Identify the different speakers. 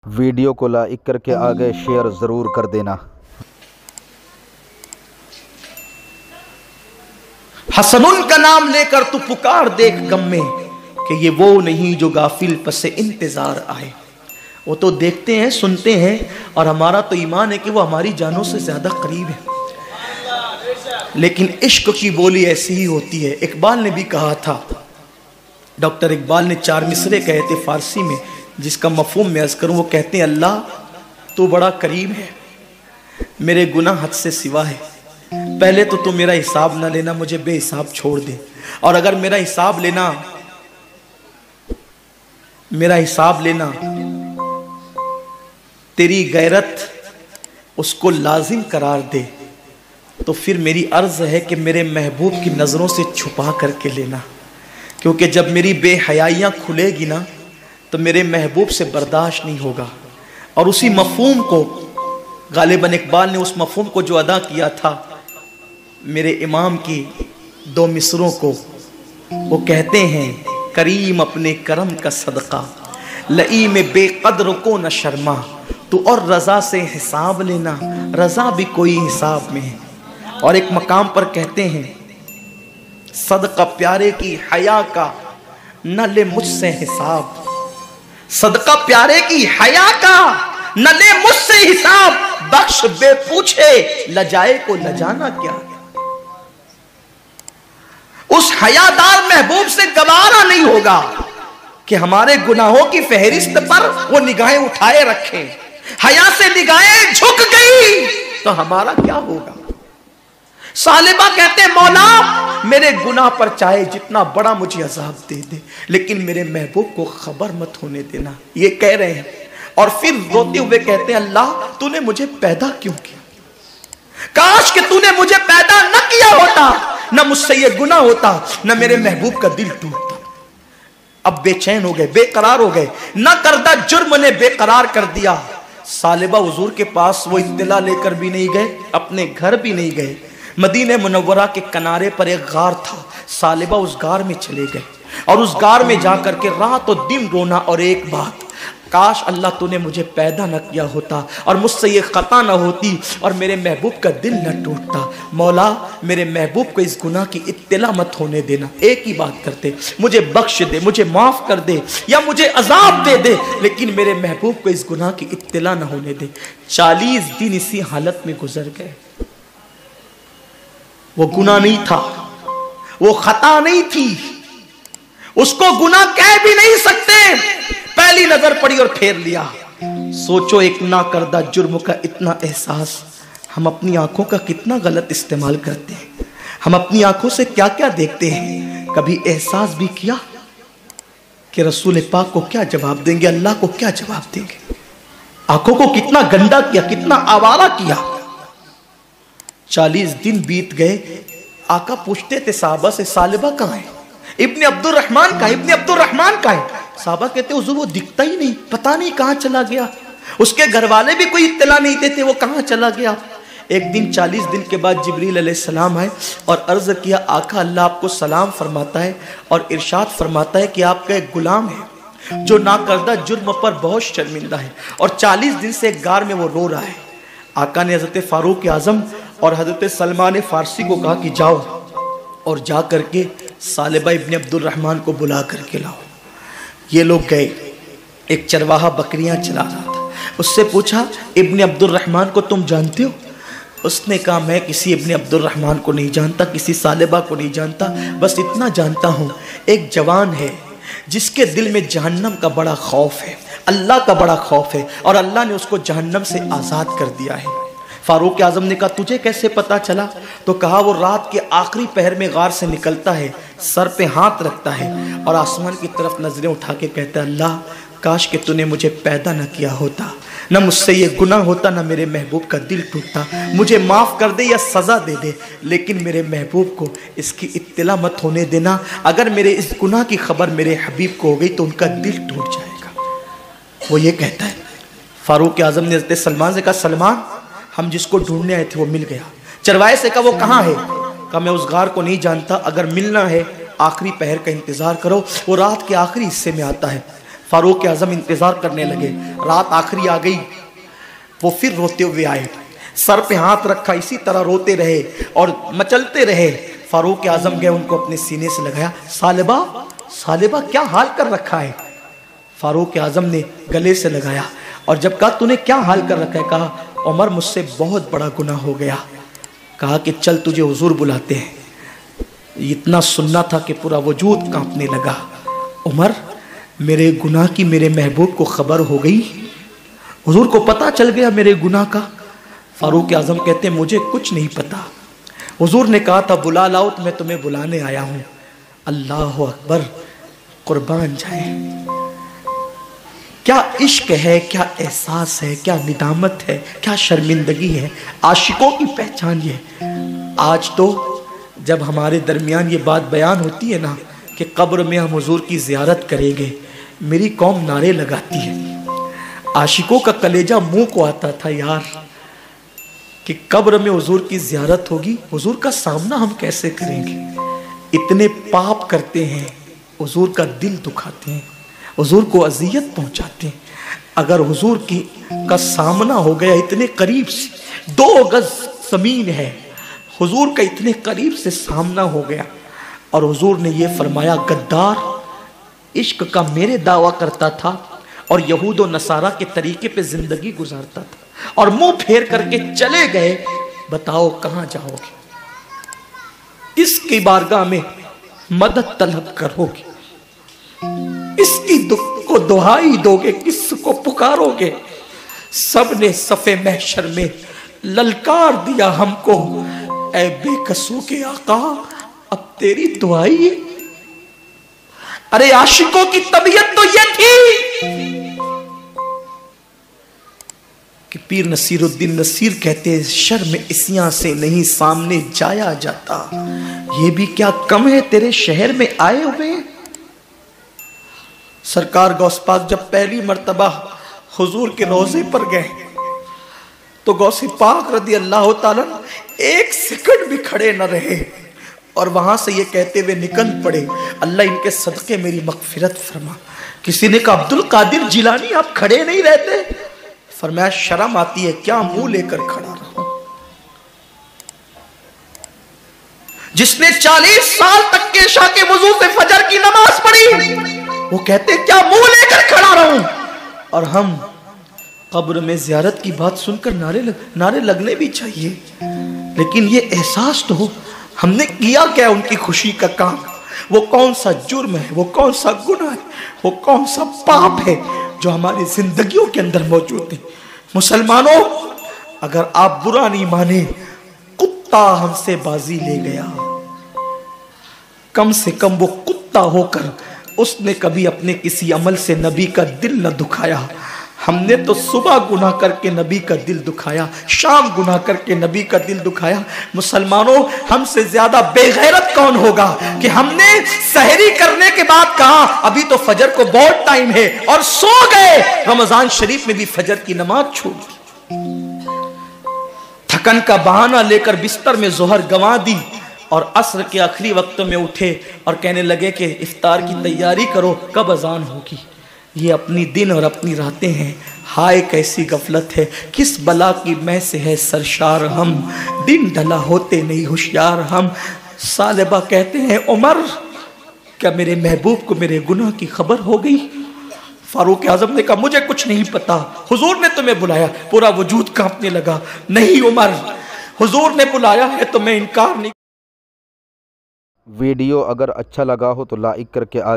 Speaker 1: Video को like करके आगे शेयर ज़रूर कर देना।
Speaker 2: हसनुन का नाम लेकर तू पुकार देख गम में कि ये वो नहीं जो गाफिल पसे इंतजार आए। वो तो देखते हैं सुनते हैं और हमारा तो ईमान है कि वो हमारी जानों से ज्यादा करीब है, लेकिन इश्क की बोली ऐसी ही होती है। इकबाल ने भी कहा था, डॉक्टर इकबाल ने 4 मिसरे कहे थे फारसी में, जिसका मफहूम मैं अर्ज करूं। वो कहते हैं, अल्लाह तू बड़ा करीब है, मेरे गुनाह हद से सिवा है। पहले तो तू मेरा हिसाब ना लेना, मुझे बेहिसाब छोड़ दे, और अगर मेरा हिसाब लेना तेरी गैरत उसको लाजिम करार दे, तो फिर मेरी अर्ज है कि मेरे महबूब की नजरों से छुपा करके लेना, क्योंकि जब मेरी बेहयाइयां खुलेगी ना तो मेरे महबूब से बर्दाश्त नहीं होगा। और उसी मफहूम को गालिबन इकबाल ने, उस मफहूम को जो अदा किया था मेरे इमाम की 2 मिसरों को, वो कहते हैं, करीम अपने करम का सदका लई में बेकद्र को न शर्मा, तू और रजा से हिसाब लेना, रजा भी कोई हिसाब में है। और एक मकाम पर कहते हैं, सदका प्यारे की हया का न ले मुझसे हिसाब, सदका प्यारे की हया का न ले मुझसे हिसाब, बख्श बे पूछे लजाए को लजाना क्या है। उस हयादार महबूब से गवारा नहीं होगा कि हमारे गुनाहों की फहरिस्त पर वो निगाहें उठाए रखे। हया से निगाहें झुक गई तो हमारा क्या होगा। सालिबा कहते हैं, मौला मेरे गुनाह पर चाहे जितना बड़ा मुझे अजाब दे दे, लेकिन मेरे महबूब को खबर मत होने देना। ये कह रहे हैं और फिर रोते हुए कहते हैं, अल्लाह तूने मुझे पैदा क्यों किया, काश कि तूने मुझे पैदा न किया होता, न मुझसे ये गुनाह होता, न मेरे महबूब का दिल टूटता। अब बेचैन हो गए, बेकरार हो गए, न करदा जुर्म ने बेकरार कर दिया। सालिबा हुजूर के पास वो इत्तला लेकर भी नहीं गए, अपने घर भी नहीं गए। मदीने मुनव्वरा के किनारे पर एक गार था, सालिबा उस गार में चले गए और उस गार में जाकर के रात और दिन रोना, और एक बात, काश अल्लाह तूने मुझे पैदा न किया होता और मुझसे ये खता न होती और मेरे महबूब का दिल न टूटता। मौला मेरे महबूब को इस गुनाह की इत्तला मत होने देना। एक ही बात करते, मुझे बख्श दे, मुझे माफ कर दे या मुझे अजाब दे दे, लेकिन मेरे महबूब को इस गुनाह की इत्तला न होने दे। 40 दिन इसी हालत में गुजर गए। वो गुनाह नहीं था, वो खता नहीं थी, उसको गुनाह कह भी नहीं सकते। पहली नजर पड़ी और फेर लिया। सोचो, एक ना करदा जुर्म का इतना एहसास, हम अपनी आंखों का कितना गलत इस्तेमाल करते हैं। हम अपनी आंखों से क्या क्या देखते हैं। कभी एहसास भी किया कि रसूल पाक को क्या जवाब देंगे, अल्लाह को क्या जवाब देंगे। आंखों को कितना गंदा किया, कितना आवारा किया। 40 दिन बीत गए। आका पूछते थे साहबा से, सालिबा कहाँ है, इब्ने अब्दुर्रहमान का, इब्ने अब्दुर्रहमान का है। साहबा कहते हुजूर वो दिखता ही नहीं, पता नहीं कहाँ चला गया। उसके घर वाले भी कोई इत्तला नहीं देते वो कहाँ चला गया। एक दिन 40 दिन के बाद जिब्रील अलैहिस्सलाम आए और अर्ज किया, आका अल्लाह आपको सलाम फरमाता है और इरशाद फरमाता है कि आपका एक गुलाम है जो नाकर्दा जुर्म पर बहुत शर्मिंदा है और 40 दिन से एक गार में वो रो रहा है। आका ने हजरत फारूक आजम और हजरत सलमान फारसी को कहा कि जाओ और जा करके सालिबा इब्ने अब्दुर्रहमान को बुला करके लाओ। ये लोग गए। एक चरवाहा बकरियां चला रहा था, उससे पूछा, इब्ने अब्दुर्रहमान को तुम जानते हो? उसने कहा, मैं किसी इब्ने अब्दुर्रहमान को नहीं जानता, किसी सालिबा को नहीं जानता, बस इतना जानता हूँ एक जवान है जिसके दिल में जहन्नम का बड़ा खौफ है, अल्लाह का बड़ा खौफ है, और अल्लाह ने उसको जहन्नम से आज़ाद कर दिया है। फारूक आजम ने कहा, तुझे कैसे पता चला? तो कहा, वो रात के आखिरी पहर में गार से निकलता है, सर पे हाथ रखता है और आसमान की तरफ नजरें उठा के कहता है, अल्लाह काश कि तूने मुझे पैदा न किया होता, न मुझसे ये गुनाह होता, न मेरे महबूब का दिल टूटता। मुझे माफ़ कर दे या सज़ा दे दे, लेकिन मेरे महबूब को इसकी इत्तला मत होने देना। अगर मेरे इस गुनाह की खबर मेरे हबीब को हो गई तो उनका दिल टूट जाएगा। वो ये कहता है। फारूक आजम ने हज़रत सलमान से कहा, सलमान हम जिसको ढूंढने आए थे वो मिल गया। चरवाहे से कहा, वो कहाँ है? कहा, मैं उस गार को नहीं जानता, अगर मिलना है आखिरी पहर का इंतजार करो, वो रात के आखिरी हिस्से में आता है। फारूक आजम इंतजार करने लगे। रात आखिरी आ गई, वो फिर रोते हुए आए, सर पे हाथ रखा, इसी तरह रोते रहे और मचलते रहे। फारूक आजम गए, उनको अपने सीने से लगाया। सालिबा, सालिबा क्या हाल कर रखा है? फारूक आजम ने गले से लगाया और जब कहा तूने क्या हाल कर रखा है, कहा उमर मुझसे बहुत बड़ा गुनाह हो गया। कहा कि चल तुझे हुजूर बुलाते हैं। इतना सुनना था कि पूरा वजूद कांपने लगा। उमर, मेरे गुनाह की मेरे महबूब को खबर हो गई, हुजूर को पता चल गया मेरे गुनाह का। फारूक आजम कहते मुझे कुछ नहीं पता, हुजूर ने कहा था बुला लाओ तो मैं तुम्हें बुलाने आया हूं। अल्लाह अकबर, कुर्बान जाए। क्या इश्क है, क्या एहसास है, क्या निदामत है, क्या शर्मिंदगी है। आशिकों की पहचान ये। आज तो जब हमारे दरमियान ये बात बयान होती है ना कि कब्र में हम हुजूर की ज़ियारत करेंगे, मेरी कौम नारे लगाती है। आशिकों का कलेजा मुंह को आता था यार कि कब्र में हुजूर की ज़ियारत होगी, हुजूर का सामना हम कैसे करेंगे। इतने पाप करते हैं, हुजूर का दिल दुखाते हैं, हुजूर को अजियत पहुंचाते हैं। अगर हुजूर की का सामना हो गया इतने करीब से, 2 गज जमीन है, हुजूर का इतने करीब से सामना हो गया और हुजूर ने ये फरमाया, गद्दार इश्क का मेरे दावा करता था और यहूद और नसारा के तरीके पे जिंदगी गुजारता था और मुंह फेर करके चले गए, बताओ कहां जाओगे, किसकी बारगाह में मदद तलब करोगे, इसकी दुख को दुहाई दोगे, किसको पुकारोगे। सबने सफे महशर में ललकार दिया हमको, ऐ बेकसों के आका अब तेरी दुआई है। अरे आशिकों की तबीयत तो ये थी कि पीर नसीरुद्दीन नसीर कहते हैं शर्म इसियां से नहीं सामने जाया जाता, ये भी क्या कम है तेरे शहर में आए हुए। सरकार गौस पाक जब पहली मर्तबा हुजूर के रोजे पर गए तो गौसे पाक रदी अल्लाह ताला 1 सेकंड भी खड़े न रहे और वहां से ये कहते हुए निकल पड़े, अल्लाह इनके सदके मेरी मगफिरत फरमा। किसी ने कहा अब्दुल कादिर जिलानी आप खड़े नहीं रहते? फरमाया शर्म आती है क्या मुंह लेकर खड़ा रहूं। जिसने 40 साल तक के इशा के वजू से फजर की नमाज पढ़ी, वो कहते क्या मुंह लेकर खड़ा रहूं। और हम कब्र में ज़ियारत की बात सुनकर नारे लगने भी चाहिए, लेकिन ये एहसास तो हो हमने किया क्या उनकी खुशी का काम। वो कौन सा जुर्म है, वो कौन सा गुनाह है, वो कौन सा पाप है जो हमारी जिंदगियों के अंदर मौजूद है। मुसलमानों, अगर आप बुरा नहीं माने, कुत्ता हमसे बाजी ले गया, कम से कम वो कुत्ता होकर उसने कभी अपने किसी अमल से नबी का दिल न दुखाया। हमने तो सुबह गुनाह करके नबी का दिल दुखाया, शाम गुनाह करके नबी का दिल दुखाया। मुसलमानों, हमसे ज्यादा बेगैरत कौन होगा कि हमने सहरी करने के बाद कहा अभी तो फजर को बहुत टाइम है और सो गए। रमजान शरीफ में भी फजर की नमाज छोड़ दी, थकन का बहाना लेकर बिस्तर में जोहर गंवा दी और असर के आखिरी वक्त में उठे और कहने लगे कि इफ्तार की तैयारी करो, कब अजान होगी। ये अपनी दिन और अपनी रातें हैं। हाय कैसी गफलत है, किस बला की मैं से है सरशार हम, दिन ढला होते नहीं होशियार हम। सालिबा कहते हैं उमर, क्या मेरे महबूब को मेरे गुनाह की खबर हो गई? फारूक आजम ने कहा मुझे कुछ नहीं पता, हुजूर ने तुम्हें बुलाया। पूरा वजूद कांपने लगा। नहीं उमर, हुजूर ने बुलाया है तो मैं इनकार नहीं।
Speaker 1: वीडियो अगर अच्छा लगा हो तो लाइक करके